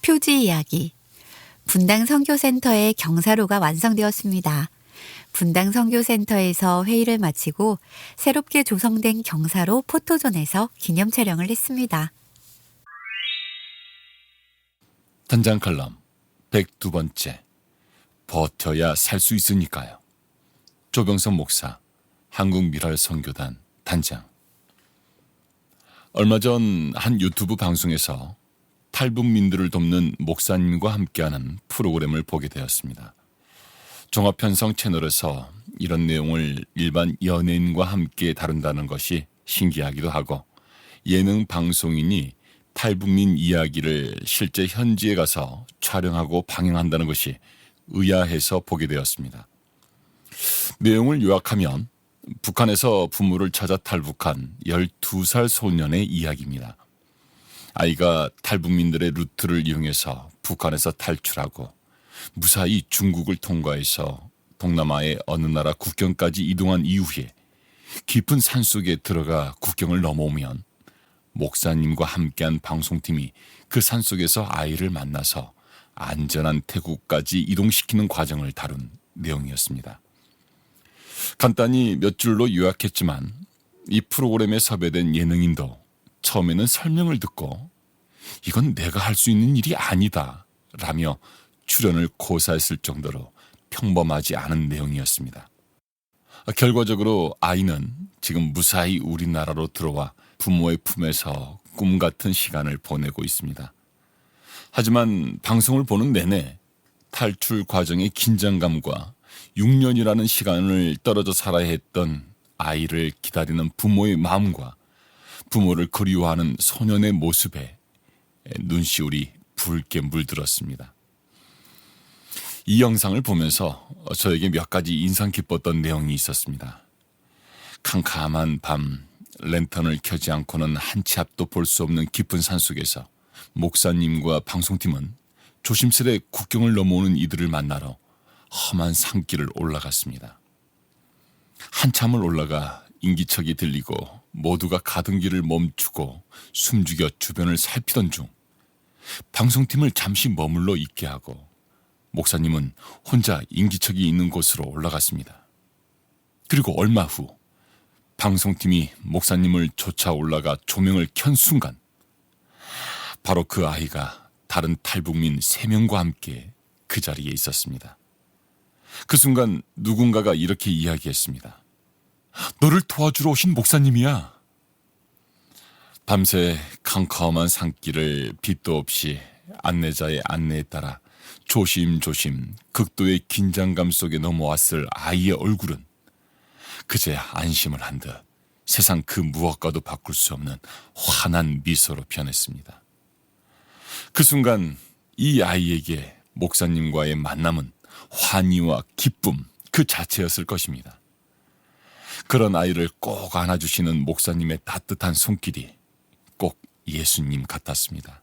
표지 이야기. 분당 선교센터의 경사로가 완성되었습니다. 분당 선교센터에서 회의를 마치고 새롭게 조성된 경사로 포토존에서 기념 촬영을 했습니다. 단장 칼럼 102번째 버텨야 살 수 있으니까요. 조병선 목사, 한국미랄선교단 단장. 얼마 전 한 유튜브 방송에서 탈북민들을 돕는 목사님과 함께하는 프로그램을 보게 되었습니다. 종합편성 채널에서 이런 내용을 일반 연예인과 함께 다룬다는 것이 신기하기도 하고, 예능 방송인이 탈북민 이야기를 실제 현지에 가서 촬영하고 방영한다는 것이 의아해서 보게 되었습니다. 내용을 요약하면 북한에서 부모를 찾아 탈북한 12살 소년의 이야기입니다. 아이가 탈북민들의 루트를 이용해서 북한에서 탈출하고 무사히 중국을 통과해서 동남아의 어느 나라 국경까지 이동한 이후에 깊은 산속에 들어가 국경을 넘어오면 목사님과 함께한 방송팀이 그 산속에서 아이를 만나서 안전한 태국까지 이동시키는 과정을 다룬 내용이었습니다. 간단히 몇 줄로 요약했지만 이 프로그램에 섭외된 예능인도 처음에는 설명을 듣고 이건 내가 할 수 있는 일이 아니다 라며 출연을 고사했을 정도로 평범하지 않은 내용이었습니다. 결과적으로 아이는 지금 무사히 우리나라로 들어와 부모의 품에서 꿈 같은 시간을 보내고 있습니다. 하지만 방송을 보는 내내 탈출 과정의 긴장감과 6년이라는 시간을 떨어져 살아야 했던 아이를 기다리는 부모의 마음과 부모를 그리워하는 소년의 모습에 눈시울이 붉게 물들었습니다. 이 영상을 보면서 저에게 몇 가지 인상 깊었던 내용이 있었습니다. 캄캄한 밤, 랜턴을 켜지 않고는 한 치 앞도 볼 수 없는 깊은 산속에서 목사님과 방송팀은 조심스레 국경을 넘어오는 이들을 만나러 험한 산길을 올라갔습니다. 한참을 올라가 인기척이 들리고 모두가 가던 길을 멈추고 숨죽여 주변을 살피던 중 방송팀을 잠시 머물러 있게 하고 목사님은 혼자 인기척이 있는 곳으로 올라갔습니다. 그리고 얼마 후 방송팀이 목사님을 쫓아 올라가 조명을 켠 순간 바로 그 아이가 다른 탈북민 3명과 함께 그 자리에 있었습니다. 그 순간 누군가가 이렇게 이야기했습니다. 너를 도와주러 오신 목사님이야. 밤새 캄캄한 산길을 빛도 없이 안내자의 안내에 따라 조심조심 극도의 긴장감 속에 넘어왔을 아이의 얼굴은 그제야 안심을 한 듯 세상 그 무엇과도 바꿀 수 없는 환한 미소로 변했습니다. 그 순간 이 아이에게 목사님과의 만남은 환희와 기쁨 그 자체였을 것입니다. 그런 아이를 꼭 안아주시는 목사님의 따뜻한 손길이 꼭 예수님 같았습니다.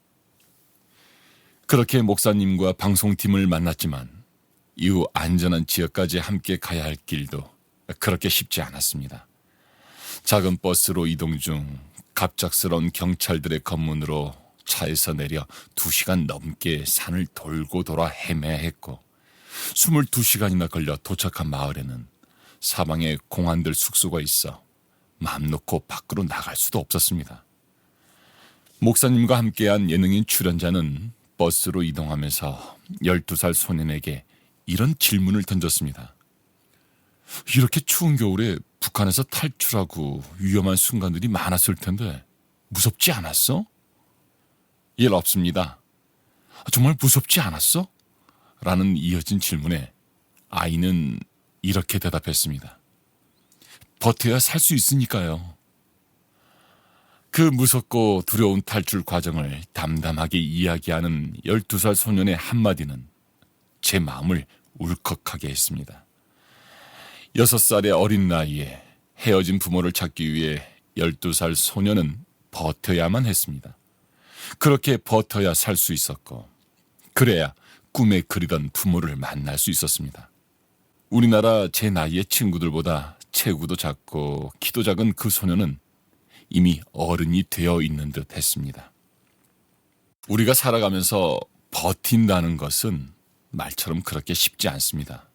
그렇게 목사님과 방송팀을 만났지만 이후 안전한 지역까지 함께 가야 할 길도 그렇게 쉽지 않았습니다. 작은 버스로 이동 중 갑작스러운 경찰들의 검문으로 차에서 내려 2시간 넘게 산을 돌고 돌아 헤매야 했고 22시간이나 걸려 도착한 마을에는 사방에 공안들 숙소가 있어 맘 놓고 밖으로 나갈 수도 없었습니다. 목사님과 함께한 예능인 출연자는 버스로 이동하면서 12살 소년에게 이런 질문을 던졌습니다. 이렇게 추운 겨울에 북한에서 탈출하고 위험한 순간들이 많았을 텐데 무섭지 않았어? 일 없습니다. 정말 무섭지 않았어? 라는 이어진 질문에 아이는 이렇게 대답했습니다. 버텨야 살 수 있으니까요. 그 무섭고 두려운 탈출 과정을 담담하게 이야기하는 12살 소년의 한마디는 제 마음을 울컥하게 했습니다. 6살의 어린 나이에 헤어진 부모를 찾기 위해 12살 소년은 버텨야만 했습니다. 그렇게 버텨야 살 수 있었고 그래야 꿈에 그리던 부모를 만날 수 있었습니다. 우리나라 제 나이의 친구들보다 체구도 작고 키도 작은 그 소년은 이미 어른이 되어 있는 듯 했습니다. 우리가 살아가면서 버틴다는 것은 말처럼 그렇게 쉽지 않습니다.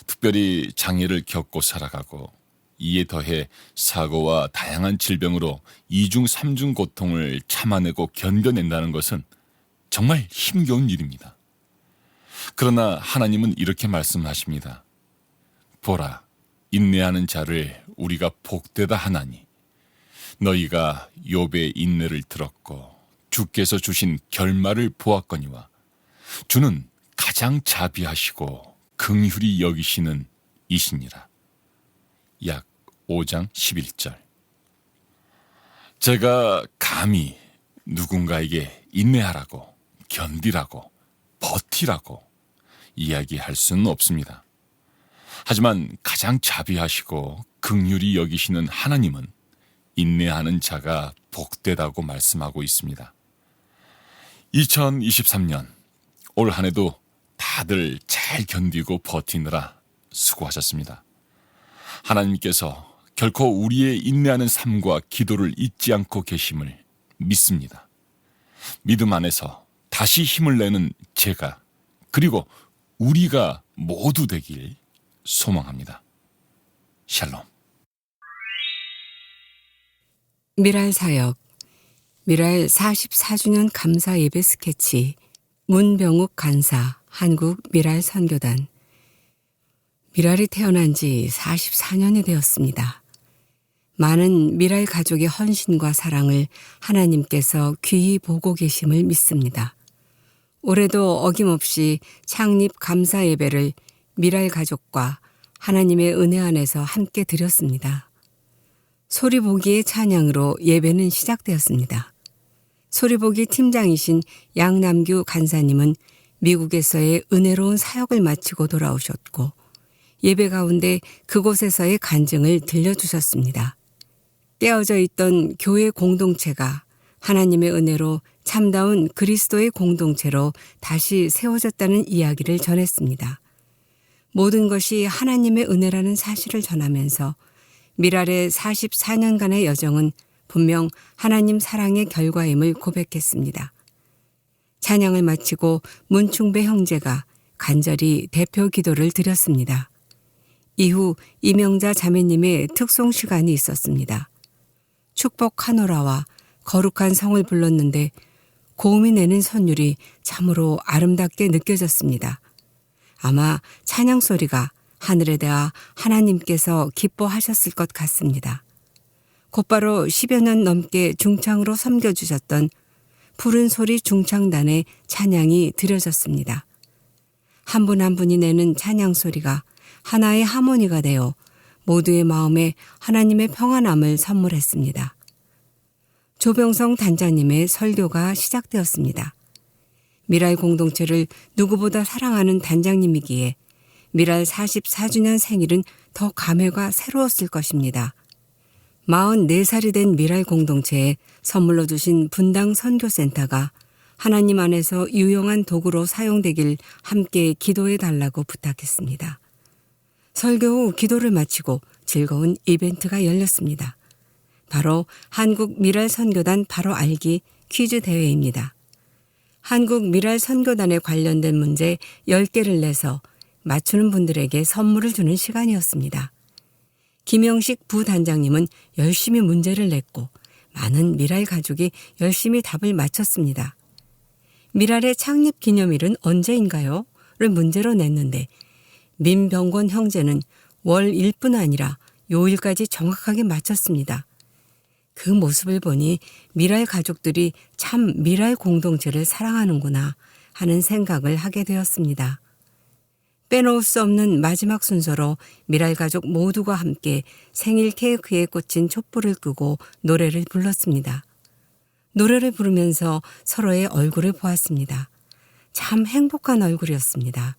특별히 장애를 겪고 살아가고 이에 더해 사고와 다양한 질병으로 이중 삼중 고통을 참아내고 견뎌낸다는 것은 정말 힘겨운 일입니다. 그러나 하나님은 이렇게 말씀하십니다. 보라, 인내하는 자를 우리가 복되다 하나니 너희가 욥의 인내를 들었고 주께서 주신 결말을 보았거니와 주는 가장 자비하시고 긍휼히 여기시는 이시니라. 약 5장 11절. 제가 감히 누군가에게 인내하라고, 견디라고, 버티라고 이야기할 수는 없습니다. 하지만 가장 자비하시고 긍휼히 여기시는 하나님은 인내하는 자가 복되다고 말씀하고 있습니다. 2023년 올 한 해도 다들 잘 견디고 버티느라 수고하셨습니다. 하나님께서 결코 우리의 인내하는 삶과 기도를 잊지 않고 계심을 믿습니다. 믿음 안에서 다시 힘을 내는 제가 그리고 우리가 모두 되길 소망합니다. 샬롬. 미랄 사역, 미랄 44주년 감사 예배 스케치, 문병욱 간사, 한국 미랄 선교단. 미랄이 태어난 지 44년이 되었습니다. 많은 미랄 가족의 헌신과 사랑을 하나님께서 귀히 보고 계심을 믿습니다. 올해도 어김없이 창립 감사 예배를 미랄 가족과 하나님의 은혜 안에서 함께 드렸습니다. 소리보기의 찬양으로 예배는 시작되었습니다. 소리보기 팀장이신 양남규 간사님은 미국에서의 은혜로운 사역을 마치고 돌아오셨고 예배 가운데 그곳에서의 간증을 들려주셨습니다. 깨어져 있던 교회 공동체가 하나님의 은혜로 참다운 그리스도의 공동체로 다시 세워졌다는 이야기를 전했습니다. 모든 것이 하나님의 은혜라는 사실을 전하면서 미랄의 44년간의 여정은 분명 하나님 사랑의 결과임을 고백했습니다. 찬양을 마치고 문충배 형제가 간절히 대표 기도를 드렸습니다. 이후 이명자 자매님의 특송 시간이 있었습니다. 축복하노라와 거룩한 성을 불렀는데 고음이 내는 선율이 참으로 아름답게 느껴졌습니다. 아마 찬양 소리가 하늘에 닿아 하나님께서 기뻐하셨을 것 같습니다. 곧바로 10여 년 넘게 중창으로 섬겨주셨던 푸른 소리 중창단의 찬양이 드려졌습니다. 한 분 한 분이 내는 찬양 소리가 하나의 하모니가 되어 모두의 마음에 하나님의 평안함을 선물했습니다. 조병성 단장님의 설교가 시작되었습니다. 미랄 공동체를 누구보다 사랑하는 단장님이기에 미랄 44주년 생일은 더 감회가 새로웠을 것입니다. 44살이 된 미랄 공동체에 선물로 주신 분당 선교센터가 하나님 안에서 유용한 도구로 사용되길 함께 기도해 달라고 부탁했습니다. 설교 후 기도를 마치고 즐거운 이벤트가 열렸습니다. 바로 한국 미랄 선교단 바로 알기 퀴즈 대회입니다. 한국 미랄 선교단에 관련된 문제 10개를 내서 맞추는 분들에게 선물을 주는 시간이었습니다. 김영식 부단장님은 열심히 문제를 냈고 많은 미랄 가족이 열심히 답을 맞췄습니다. 미랄의 창립 기념일은 언제인가요? 를 문제로 냈는데 민병권 형제는 월일뿐 아니라 요일까지 정확하게 맞췄습니다. 그 모습을 보니 미랄 가족들이 참 미랄 공동체를 사랑하는구나 하는 생각을 하게 되었습니다. 빼놓을 수 없는 마지막 순서로 미랄 가족 모두가 함께 생일 케이크에 꽂힌 촛불을 끄고 노래를 불렀습니다. 노래를 부르면서 서로의 얼굴을 보았습니다. 참 행복한 얼굴이었습니다.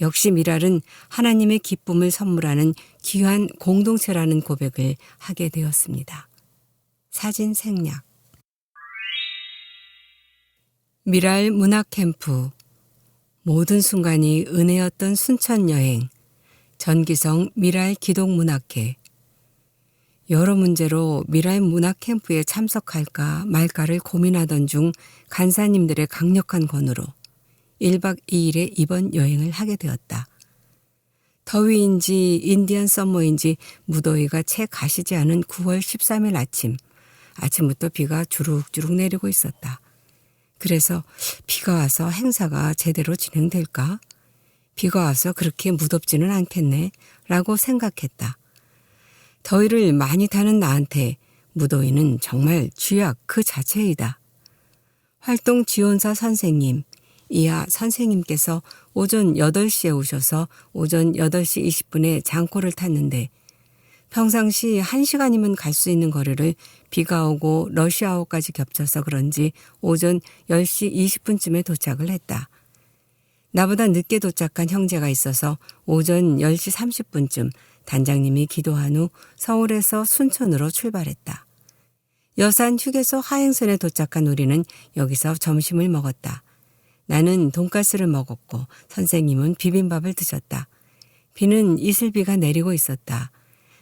역시 미랄은 하나님의 기쁨을 선물하는 귀한 공동체라는 고백을 하게 되었습니다. 사진 생략. 미랄 문학 캠프. 모든 순간이 은혜였던 순천 여행. 전기성 미랄 기독문학회. 여러 문제로 미랄 문학 캠프에 참석할까 말까를 고민하던 중 간사님들의 강력한 권유로 1박 2일의 이번 여행을 하게 되었다. 더위인지 인디언 썸머인지 무더위가 채 가시지 않은 9월 13일 아침부터 비가 주룩주룩 내리고 있었다. 그래서 비가 와서 행사가 제대로 진행될까? 비가 와서 그렇게 무덥지는 않겠네 라고 생각했다. 더위를 많이 타는 나한테 무더위는 정말 쥐약 그 자체이다. 활동 지원사 선생님, 이하 선생님께서 오전 8시에 오셔서 오전 8시 20분에 장코를 탔는데 평상시 1시간이면 갈 수 있는 거리를 비가 오고 러시아워까지 겹쳐서 그런지 오전 10시 20분쯤에 도착을 했다. 나보다 늦게 도착한 형제가 있어서 오전 10시 30분쯤 단장님이 기도한 후 서울에서 순천으로 출발했다. 여산 휴게소 하행선에 도착한 우리는 여기서 점심을 먹었다. 나는 돈가스를 먹었고 선생님은 비빔밥을 드셨다. 비는 이슬비가 내리고 있었다.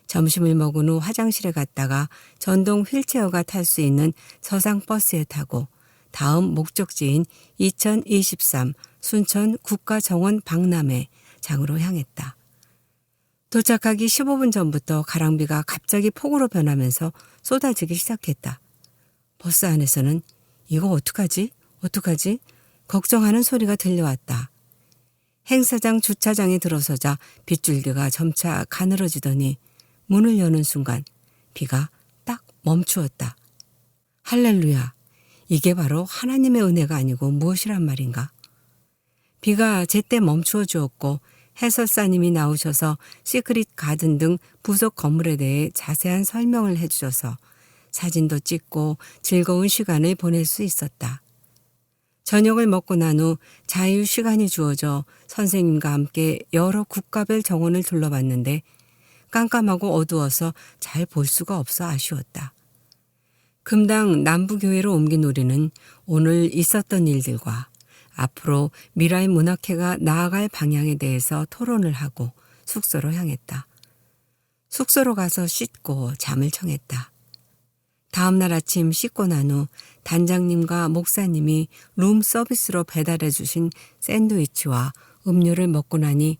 점심을 먹은 후 화장실에 갔다가 전동 휠체어가 탈 수 있는 서상버스에 타고 다음 목적지인 2023 순천 국가정원 박람회 장으로 향했다. 도착하기 15분 전부터 가랑비가 갑자기 폭우로 변하면서 쏟아지기 시작했다. 버스 안에서는 이거 어떡하지? 걱정하는 소리가 들려왔다. 행사장 주차장에 들어서자 빗줄기가 점차 가늘어지더니 문을 여는 순간 비가 딱 멈추었다. 할렐루야, 이게 바로 하나님의 은혜가 아니고 무엇이란 말인가? 비가 제때 멈추어 주었고 해설사님이 나오셔서 시크릿 가든 등 부속 건물에 대해 자세한 설명을 해주셔서 사진도 찍고 즐거운 시간을 보낼 수 있었다. 저녁을 먹고 난 후 자유 시간이 주어져 선생님과 함께 여러 국가별 정원을 둘러봤는데 깜깜하고 어두워서 잘 볼 수가 없어 아쉬웠다. 금당 남부교회로 옮긴 우리는 오늘 있었던 일들과 앞으로 미랄 문학회가 나아갈 방향에 대해서 토론을 하고 숙소로 향했다. 숙소로 가서 씻고 잠을 청했다. 다음 날 아침 씻고 난 후 단장님과 목사님이 룸 서비스로 배달해 주신 샌드위치와 음료를 먹고 나니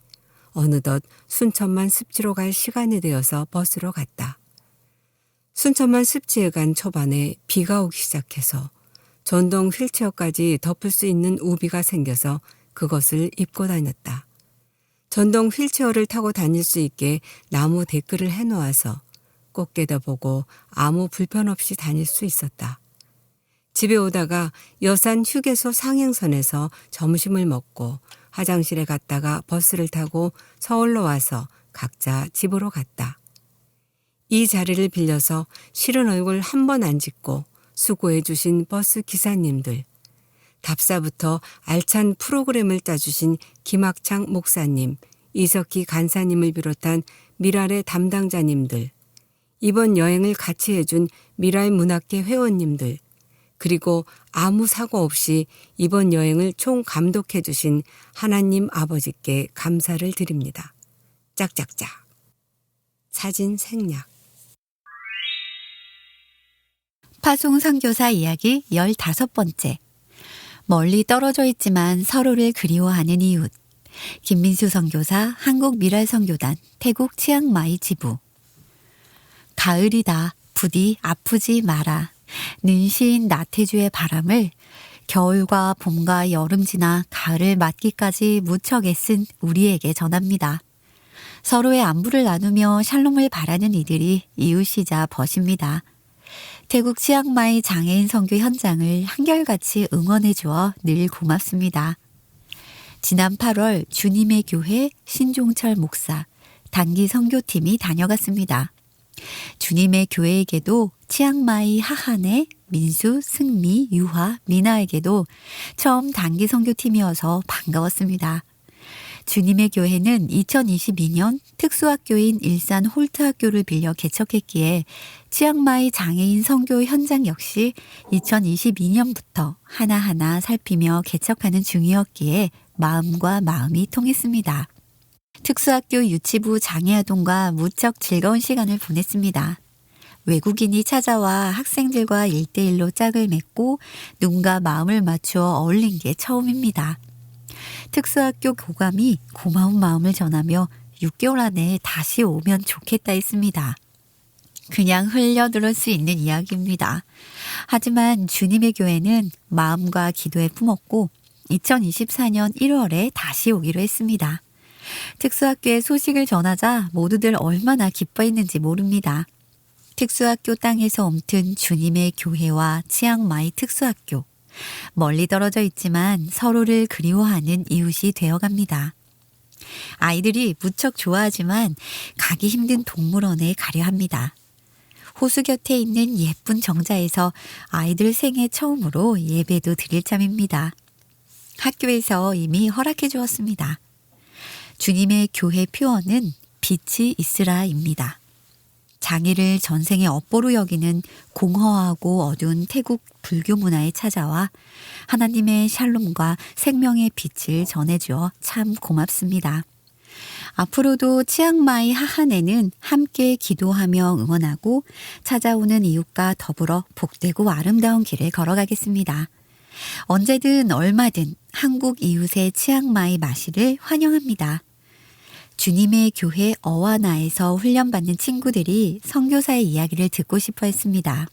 어느덧 순천만 습지로 갈 시간이 되어서 버스로 갔다. 순천만 습지에 간 초반에 비가 오기 시작해서 전동 휠체어까지 덮을 수 있는 우비가 생겨서 그것을 입고 다녔다. 전동 휠체어를 타고 다닐 수 있게 나무 데크를 해놓아서 꽃게도 보고 아무 불편 없이 다닐 수 있었다. 집에 오다가 여산 휴게소 상행선에서 점심을 먹고 화장실에 갔다가 버스를 타고 서울로 와서 각자 집으로 갔다. 이 자리를 빌려서 싫은 얼굴 한 번 안 짓고 수고해 주신 버스 기사님들, 답사부터 알찬 프로그램을 짜주신 김학창 목사님, 이석희 간사님을 비롯한 미랄의 담당자님들, 이번 여행을 같이 해준 미랄 문학회 회원님들, 그리고 아무 사고 없이 이번 여행을 총 감독해 주신 하나님 아버지께 감사를 드립니다. 짝짝짝. 사진 생략. 파송 선교사 이야기 15번째. 멀리 떨어져 있지만 서로를 그리워하는 이웃. 김민수 선교사 한국미랄선교단 태국 치앙마이 지부. 가을이다. 부디 아프지 마라. 는시인 나태주의 바람을 겨울과 봄과 여름 지나 가을을 맞기까지 무척 애쓴 우리에게 전합니다. 서로의 안부를 나누며 샬롬을 바라는 이들이 이웃이자 벗입니다. 태국 치앙마이 장애인 선교 현장을 한결같이 응원해 주어 늘 고맙습니다. 지난 8월 주님의 교회 신종철 목사, 단기 선교팀이 다녀갔습니다. 주님의 교회에게도 치앙마이 하한의 민수, 승미, 유화, 미나에게도 처음 단기 선교팀이어서 반가웠습니다. 주님의 교회는 2022년 특수학교인 일산 홀트학교를 빌려 개척했기에 치앙마이 장애인 선교 현장 역시 2022년부터 하나하나 살피며 개척하는 중이었기에 마음과 마음이 통했습니다. 특수학교 유치부 장애아동과 무척 즐거운 시간을 보냈습니다. 외국인이 찾아와 학생들과 1대1로 짝을 맺고 눈과 마음을 맞추어 어울린 게 처음입니다. 특수학교 교감이 고마운 마음을 전하며 6개월 안에 다시 오면 좋겠다 했습니다. 그냥 흘려들을 수 있는 이야기입니다. 하지만 주님의 교회는 마음과 기도에 품었고 2024년 1월에 다시 오기로 했습니다. 특수학교의 소식을 전하자 모두들 얼마나 기뻐했는지 모릅니다. 특수학교 땅에서 옮튼 주님의 교회와 치앙마이 특수학교. 멀리 떨어져 있지만 서로를 그리워하는 이웃이 되어갑니다. 아이들이 무척 좋아하지만 가기 힘든 동물원에 가려 합니다. 호수 곁에 있는 예쁜 정자에서 아이들 생애 처음으로 예배도 드릴 참입니다. 학교에서 이미 허락해 주었습니다. 주님의 교회 표어는 빛이 있으라입니다. 장애를 전생의 업보로 여기는 공허하고 어두운 태국 불교 문화에 찾아와 하나님의 샬롬과 생명의 빛을 전해주어 참 고맙습니다. 앞으로도 치앙마이 하한에는 함께 기도하며 응원하고 찾아오는 이웃과 더불어 복되고 아름다운 길을 걸어가겠습니다. 언제든 얼마든 한국 이웃의 치앙마이 마시를 환영합니다. 주님의 교회 어와나에서 훈련받는 친구들이 선교사의 이야기를 듣고 싶어 했습니다.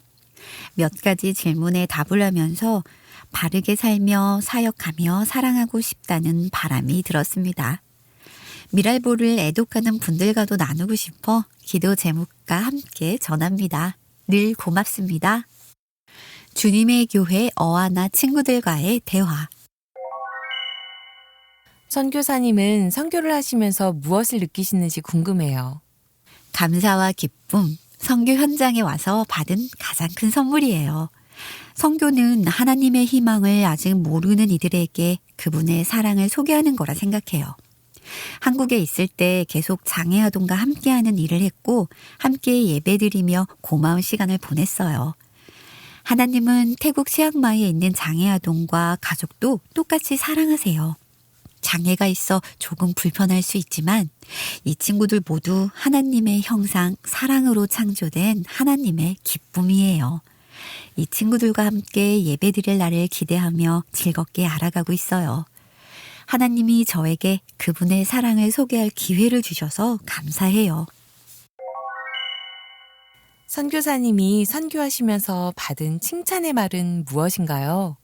몇 가지 질문에 답을 하면서 바르게 살며 사역하며 사랑하고 싶다는 바람이 들었습니다. 미랄보를 애독하는 분들과도 나누고 싶어 기도 제목과 함께 전합니다. 늘 고맙습니다. 주님의 교회 어와나 친구들과의 대화. 선교사님은 선교를 하시면서 무엇을 느끼시는지 궁금해요. 감사와 기쁨, 선교 현장에 와서 받은 가장 큰 선물이에요. 선교는 하나님의 희망을 아직 모르는 이들에게 그분의 사랑을 소개하는 거라 생각해요. 한국에 있을 때 계속 장애아동과 함께하는 일을 했고 함께 예배드리며 고마운 시간을 보냈어요. 하나님은 태국 치앙마이에 있는 장애아동과 가족도 똑같이 사랑하세요. 장애가 있어 조금 불편할 수 있지만 이 친구들 모두 하나님의 형상, 사랑으로 창조된 하나님의 기쁨이에요. 이 친구들과 함께 예배드릴 날을 기대하며 즐겁게 알아가고 있어요. 하나님이 저에게 그분의 사랑을 소개할 기회를 주셔서 감사해요. 선교사님이 선교하시면서 받은 칭찬의 말은 무엇인가요?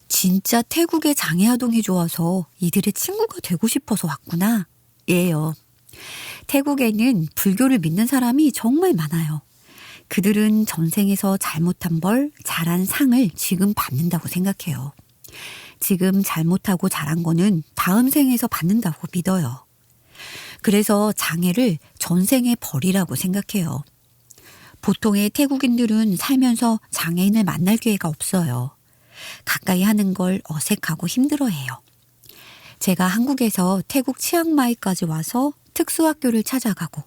진짜 태국의 장애아동이 좋아서 이들의 친구가 되고 싶어서 왔구나. 예요. 태국에는 불교를 믿는 사람이 정말 많아요. 그들은 전생에서 잘못한 벌, 잘한 상을 지금 받는다고 생각해요. 지금 잘못하고 잘한 거는 다음 생에서 받는다고 믿어요. 그래서 장애를 전생의 벌이라고 생각해요. 보통의 태국인들은 살면서 장애인을 만날 기회가 없어요. 가까이 하는 걸 어색하고 힘들어해요. 제가 한국에서 태국 치앙마이까지 와서 특수학교를 찾아가고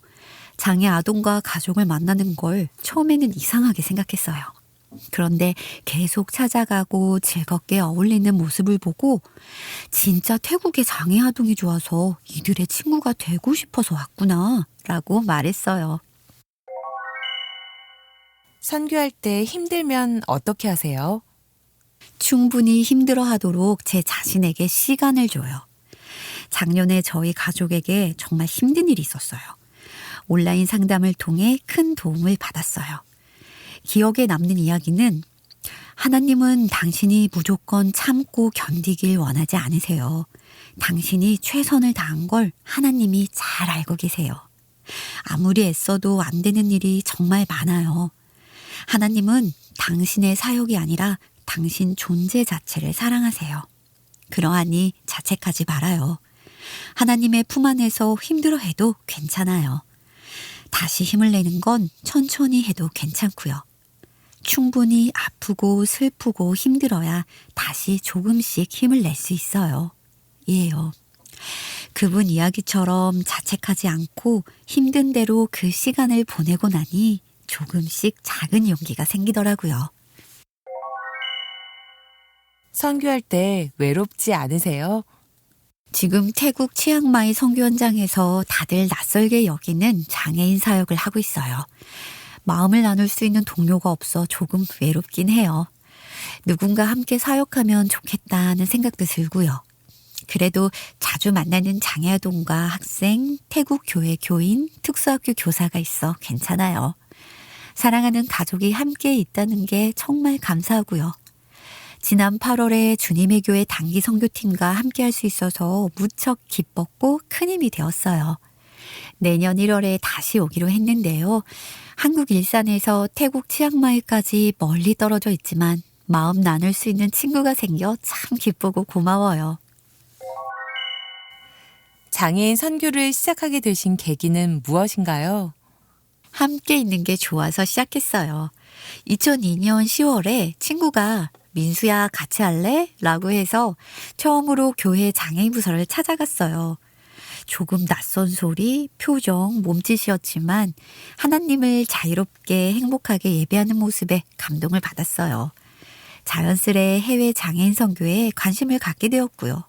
장애 아동과 가족을 만나는 걸 처음에는 이상하게 생각했어요. 그런데 계속 찾아가고 즐겁게 어울리는 모습을 보고 진짜 태국의 장애 아동이 좋아서 이들의 친구가 되고 싶어서 왔구나 라고 말했어요. 선교할 때 힘들면 어떻게 하세요? 충분히 힘들어하도록 제 자신에게 시간을 줘요. 작년에 저희 가족에게 정말 힘든 일이 있었어요. 온라인 상담을 통해 큰 도움을 받았어요. 기억에 남는 이야기는 하나님은 당신이 무조건 참고 견디길 원하지 않으세요. 당신이 최선을 다한 걸 하나님이 잘 알고 계세요. 아무리 애써도 안 되는 일이 정말 많아요. 하나님은 당신의 사역이 아니라 당신 존재 자체를 사랑하세요. 그러하니 자책하지 말아요. 하나님의 품 안에서 힘들어해도 괜찮아요. 다시 힘을 내는 건 천천히 해도 괜찮고요. 충분히 아프고 슬프고 힘들어야 다시 조금씩 힘을 낼 수 있어요. 예요. 그분 이야기처럼 자책하지 않고 힘든 대로 그 시간을 보내고 나니 조금씩 작은 용기가 생기더라고요. 선교할 때 외롭지 않으세요? 지금 태국 치앙마이 선교 현장에서 다들 낯설게 여기는 장애인 사역을 하고 있어요. 마음을 나눌 수 있는 동료가 없어 조금 외롭긴 해요. 누군가 함께 사역하면 좋겠다는 생각도 들고요. 그래도 자주 만나는 장애아동과 학생, 태국 교회 교인, 특수학교 교사가 있어 괜찮아요. 사랑하는 가족이 함께 있다는 게 정말 감사하고요. 지난 8월에 주님의 교회 단기 선교팀과 함께 할 수 있어서 무척 기뻤고 큰 힘이 되었어요. 내년 1월에 다시 오기로 했는데요. 한국 일산에서 태국 치앙마이까지 멀리 떨어져 있지만 마음 나눌 수 있는 친구가 생겨 참 기쁘고 고마워요. 장애인 선교를 시작하게 되신 계기는 무엇인가요? 함께 있는 게 좋아서 시작했어요. 2002년 10월에 친구가 민수야 같이 할래? 라고 해서 처음으로 교회 장애인 부서를 찾아갔어요. 조금 낯선 소리, 표정, 몸짓이었지만 하나님을 자유롭게 행복하게 예배하는 모습에 감동을 받았어요. 자연스레 해외 장애인 선교에 관심을 갖게 되었고요.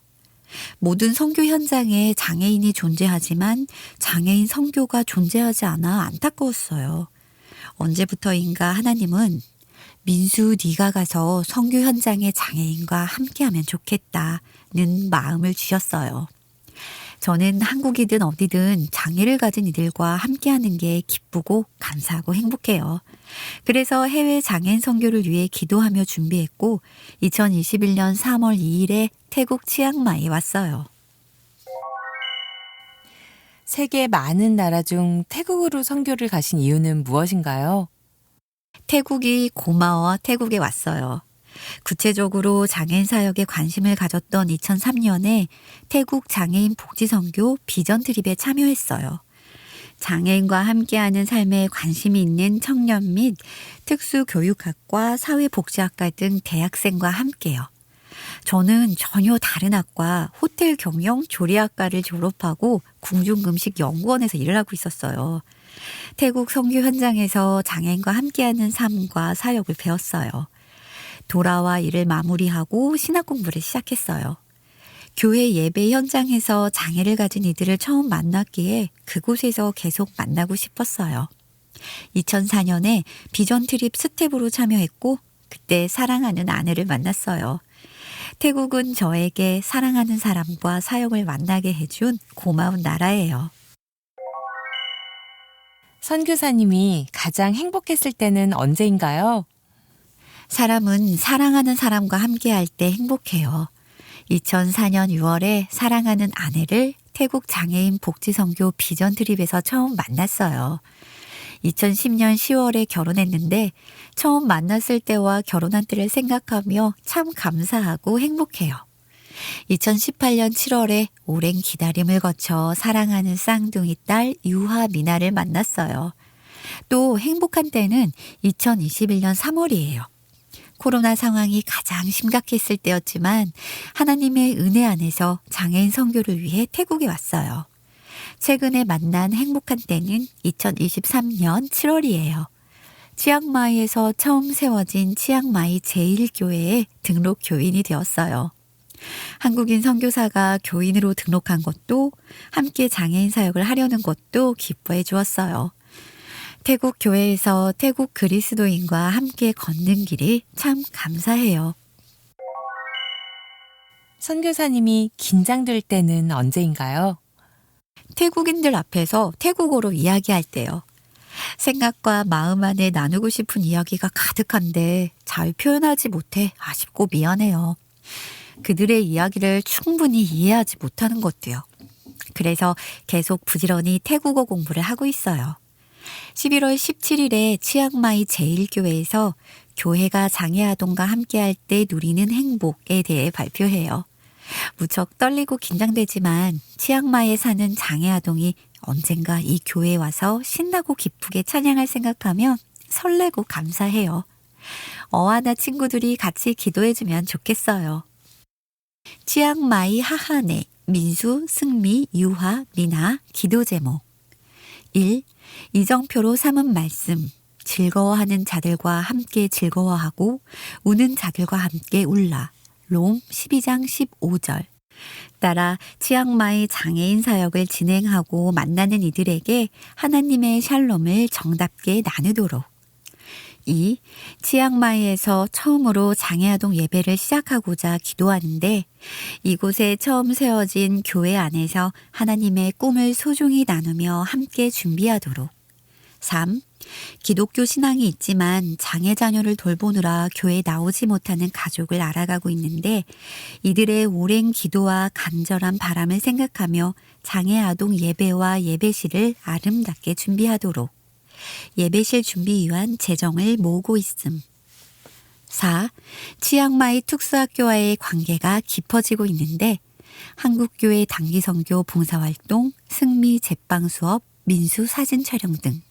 모든 선교 현장에 장애인이 존재하지만 장애인 선교가 존재하지 않아 안타까웠어요. 언제부터인가 하나님은 민수 네가 가서 선교 현장의 장애인과 함께하면 좋겠다는 마음을 주셨어요. 저는 한국이든 어디든 장애를 가진 이들과 함께하는 게 기쁘고 감사하고 행복해요. 그래서 해외 장애인 선교를 위해 기도하며 준비했고 2021년 3월 2일에 태국 치앙마이에 왔어요. 세계 많은 나라 중 태국으로 선교를 가신 이유는 무엇인가요? 태국이 고마워 태국에 왔어요. 구체적으로 장애인 사역에 관심을 가졌던 2003년에 태국 장애인 복지선교 비전 트립에 참여했어요. 장애인과 함께하는 삶에 관심이 있는 청년 및 특수교육학과, 사회복지학과 등 대학생과 함께요. 저는 전혀 다른 학과 호텔 경영 조리학과를 졸업하고 궁중금식연구원에서 일을 하고 있었어요. 태국 선교 현장에서 장애인과 함께하는 삶과 사역을 배웠어요. 돌아와 일을 마무리하고 신학 공부를 시작했어요. 교회 예배 현장에서 장애를 가진 이들을 처음 만났기에 그곳에서 계속 만나고 싶었어요. 2004년에 비전 트립 스텝으로 참여했고 그때 사랑하는 아내를 만났어요. 태국은 저에게 사랑하는 사람과 사역을 만나게 해준 고마운 나라예요. 선교사님이 가장 행복했을 때는 언제인가요? 사람은 사랑하는 사람과 함께할 때 행복해요. 2004년 6월에 사랑하는 아내를 태국 장애인 복지선교 비전 트립에서 처음 만났어요. 2010년 10월에 결혼했는데 처음 만났을 때와 결혼한 때를 생각하며 참 감사하고 행복해요. 2018년 7월에 오랜 기다림을 거쳐 사랑하는 쌍둥이 딸 유하 미나를 만났어요. 또 행복한 때는 2021년 3월이에요. 코로나 상황이 가장 심각했을 때였지만 하나님의 은혜 안에서 장애인 선교를 위해 태국에 왔어요. 최근에 만난 행복한 때는 2023년 7월이에요. 치앙마이에서 처음 세워진 치앙마이 제1교회에 등록 교인이 되었어요. 한국인 선교사가 교인으로 등록한 것도 함께 장애인 사역을 하려는 것도 기뻐해 주었어요. 태국 교회에서 태국 그리스도인과 함께 걷는 길이 참 감사해요. 선교사님이 긴장될 때는 언제인가요? 태국인들 앞에서 태국어로 이야기할 때요. 생각과 마음 안에 나누고 싶은 이야기가 가득한데 잘 표현하지 못해 아쉽고 미안해요. 그들의 이야기를 충분히 이해하지 못하는 것도요. 그래서 계속 부지런히 태국어 공부를 하고 있어요. 11월 17일에 치앙마이 제1교회에서 교회가 장애아동과 함께할 때 누리는 행복에 대해 발표해요. 무척 떨리고 긴장되지만 치앙마이에 사는 장애아동이 언젠가 이 교회에 와서 신나고 기쁘게 찬양할 생각하면 설레고 감사해요. 어하나 친구들이 같이 기도해주면 좋겠어요. 치앙마이 하하네, 민수, 승미, 유하, 미나, 기도 제목 1. 이정표로 삼은 말씀. 즐거워하는 자들과 함께 즐거워하고 우는 자들과 함께 울라. 롬 12장 15절. 따라 치앙마이 장애인 사역을 진행하고 만나는 이들에게 하나님의 샬롬을 정답게 나누도록. 2. 치앙마이에서 처음으로 장애아동 예배를 시작하고자 기도하는데 이곳에 처음 세워진 교회 안에서 하나님의 꿈을 소중히 나누며 함께 준비하도록. 3. 기독교 신앙이 있지만 장애 자녀를 돌보느라 교회에 나오지 못하는 가족을 알아가고 있는데 이들의 오랜 기도와 간절한 바람을 생각하며 장애 아동 예배와 예배실을 아름답게 준비하도록. 예배실 준비 위한 재정을 모으고 있음. 4. 치앙마이 특수학교와의 관계가 깊어지고 있는데 한국교회 단기선교 봉사활동, 승미 제빵 수업, 민수 사진 촬영 등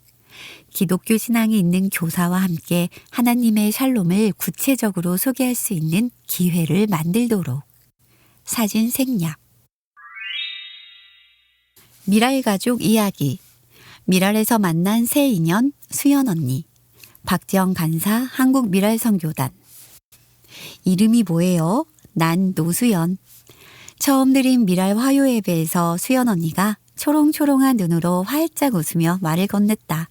기독교 신앙이 있는 교사와 함께 하나님의 샬롬을 구체적으로 소개할 수 있는 기회를 만들도록. 사진 생략. 미랄 가족 이야기. 미랄에서 만난 새 인연 수연 언니. 박지영 간사 한국미랄선교단. 이름이 뭐예요? 난 노수연. 처음 드린 미랄 화요 예배에서 수연 언니가 초롱초롱한 눈으로 활짝 웃으며 말을 건넸다.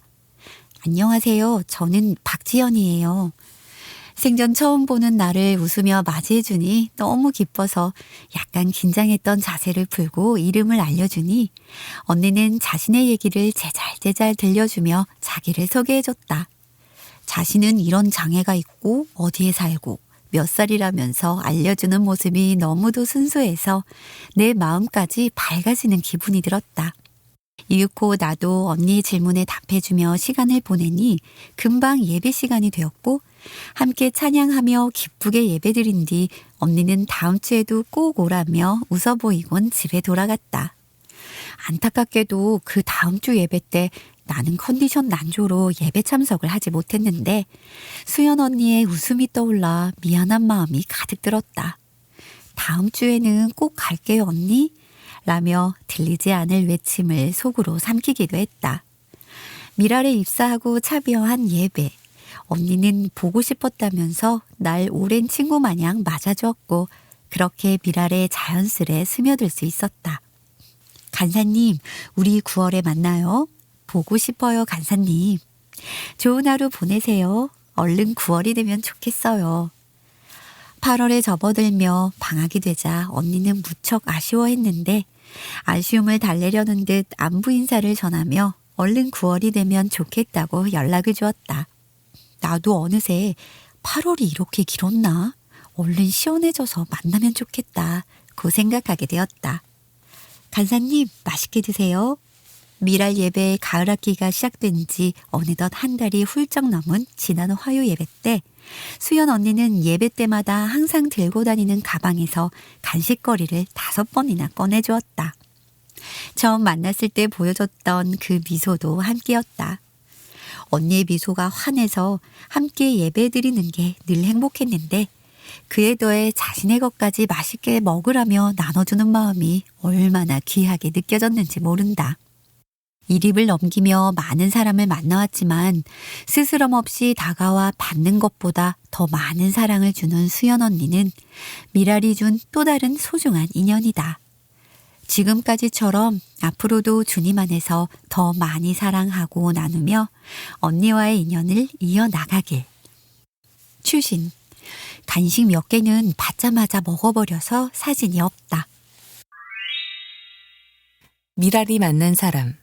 안녕하세요. 저는 박지연이에요. 생전 처음 보는 나를 웃으며 맞이해주니 너무 기뻐서 약간 긴장했던 자세를 풀고 이름을 알려주니 언니는 자신의 얘기를 제잘제잘 들려주며 자기를 소개해줬다. 자신은 이런 장애가 있고 어디에 살고 몇 살이라면서 알려주는 모습이 너무도 순수해서 내 마음까지 밝아지는 기분이 들었다. 이윽고 나도 언니의 질문에 답해주며 시간을 보내니 금방 예배 시간이 되었고 함께 찬양하며 기쁘게 예배드린 뒤 언니는 다음 주에도 꼭 오라며 웃어 보이곤 집에 돌아갔다. 안타깝게도 그 다음 주 예배 때 나는 컨디션 난조로 예배 참석을 하지 못했는데 수연 언니의 웃음이 떠올라 미안한 마음이 가득 들었다. 다음 주에는 꼭 갈게요 언니 라며 들리지 않을 외침을 속으로 삼키기도 했다. 미랄에 입사하고 참여한 예배. 언니는 보고 싶었다면서 날 오랜 친구 마냥 맞아주었고 그렇게 미랄에 자연스레 스며들 수 있었다. 간사님, 우리 9월에 만나요. 보고 싶어요, 간사님. 좋은 하루 보내세요. 얼른 9월이 되면 좋겠어요. 8월에 접어들며 방학이 되자 언니는 무척 아쉬워했는데 아쉬움을 달래려는 듯 안부 인사를 전하며 얼른 9월이 되면 좋겠다고 연락을 주었다. 나도 어느새 8월이 이렇게 길었나? 얼른 시원해져서 만나면 좋겠다. 고 생각하게 되었다. 간사님, 맛있게 드세요. 미랄 예배 가을 학기가 시작된 지 어느덧 한 달이 훌쩍 넘은 지난 화요 예배 때 수연 언니는 예배 때마다 항상 들고 다니는 가방에서 간식거리를 5번이나 꺼내주었다. 처음 만났을 때 보여줬던 그 미소도 함께였다. 언니의 미소가 환해서 함께 예배드리는 게 늘 행복했는데 그에 더해 자신의 것까지 맛있게 먹으라며 나눠주는 마음이 얼마나 귀하게 느껴졌는지 모른다. 이립을 넘기며 많은 사람을 만나왔지만 스스럼 없이 다가와 받는 것보다 더 많은 사랑을 주는 수연 언니는 미랄이 준 또 다른 소중한 인연이다. 지금까지처럼 앞으로도 주님 안에서 더 많이 사랑하고 나누며 언니와의 인연을 이어나가길. 추신. 간식 몇 개는 받자마자 먹어버려서 사진이 없다. 미랄이 만난 사람.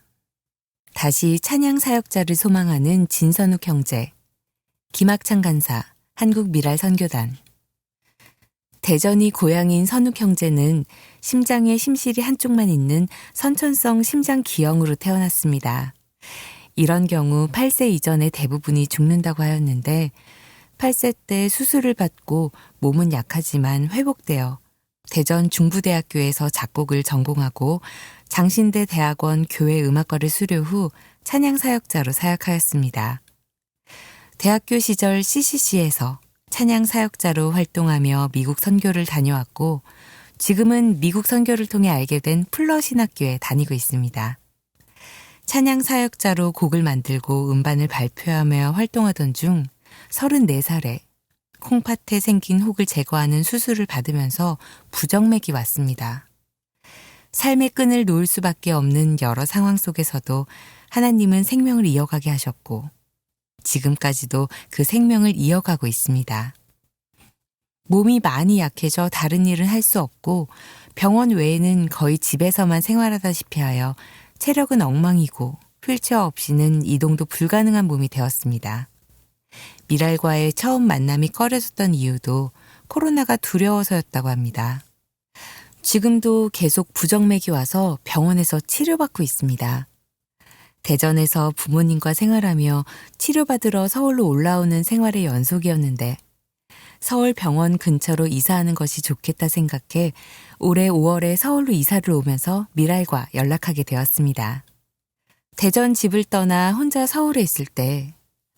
다시 찬양 사역자를 소망하는 진선욱 형제. 김학창 간사, 한국미랄선교단. 대전이 고향인 선욱 형제는 심장에 심실이 한쪽만 있는 선천성 심장 기형으로 태어났습니다. 이런 경우 8세 이전에 대부분이 죽는다고 하였는데 8세 때 수술을 받고 몸은 약하지만 회복되어 대전 중부대학교에서 작곡을 전공하고 장신대 대학원 교회 음악과를 수료 후 찬양 사역자로 사역하였습니다. 대학교 시절 CCC에서 찬양 사역자로 활동하며 미국 선교를 다녀왔고 지금은 미국 선교를 통해 알게 된 풀러 신학교에 다니고 있습니다. 찬양 사역자로 곡을 만들고 음반을 발표하며 활동하던 중 34살에 콩팥에 생긴 혹을 제거하는 수술을 받으면서 부정맥이 왔습니다. 삶의 끈을 놓을 수밖에 없는 여러 상황 속에서도 하나님은 생명을 이어가게 하셨고 지금까지도 그 생명을 이어가고 있습니다. 몸이 많이 약해져 다른 일은 할 수 없고 병원 외에는 거의 집에서만 생활하다시피 하여 체력은 엉망이고 휠체어 없이는 이동도 불가능한 몸이 되었습니다. 미랄과의 처음 만남이 꺼려졌던 이유도 코로나가 두려워서였다고 합니다. 지금도 계속 부정맥이 와서 병원에서 치료받고 있습니다. 대전에서 부모님과 생활하며 치료받으러 서울로 올라오는 생활의 연속이었는데 서울 병원 근처로 이사하는 것이 좋겠다 생각해 올해 5월에 서울로 이사를 오면서 미랄과 연락하게 되었습니다. 대전 집을 떠나 혼자 서울에 있을 때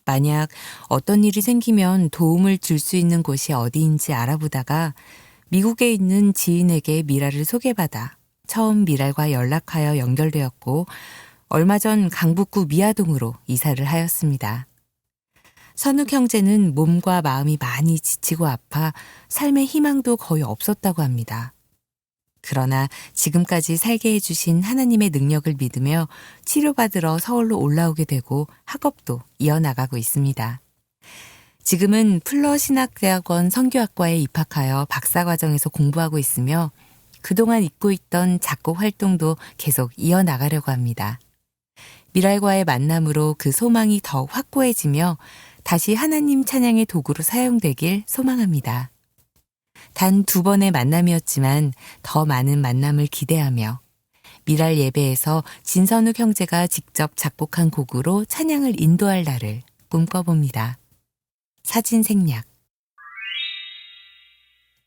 만약 어떤 일이 생기면 도움을 줄 수 있는 곳이 어디인지 알아보다가 미국에 있는 지인에게 미랄을 소개받아 처음 미랄과 연락하여 연결되었고 얼마 전 강북구 미아동으로 이사를 하였습니다. 선욱 형제는 몸과 마음이 많이 지치고 아파 삶의 희망도 거의 없었다고 합니다. 그러나 지금까지 살게 해주신 하나님의 능력을 믿으며 치료받으러 서울로 올라오게 되고 학업도 이어나가고 있습니다. 지금은 풀러신학대학원 선교학과에 입학하여 박사과정에서 공부하고 있으며 그동안 잊고 있던 작곡 활동도 계속 이어나가려고 합니다. 미랄과의 만남으로 그 소망이 더욱 확고해지며 다시 하나님 찬양의 도구로 사용되길 소망합니다. 단 2번의 만남이었지만 더 많은 만남을 기대하며 미랄 예배에서 진선욱 형제가 직접 작곡한 곡으로 찬양을 인도할 날을 꿈꿔봅니다. 사진 생략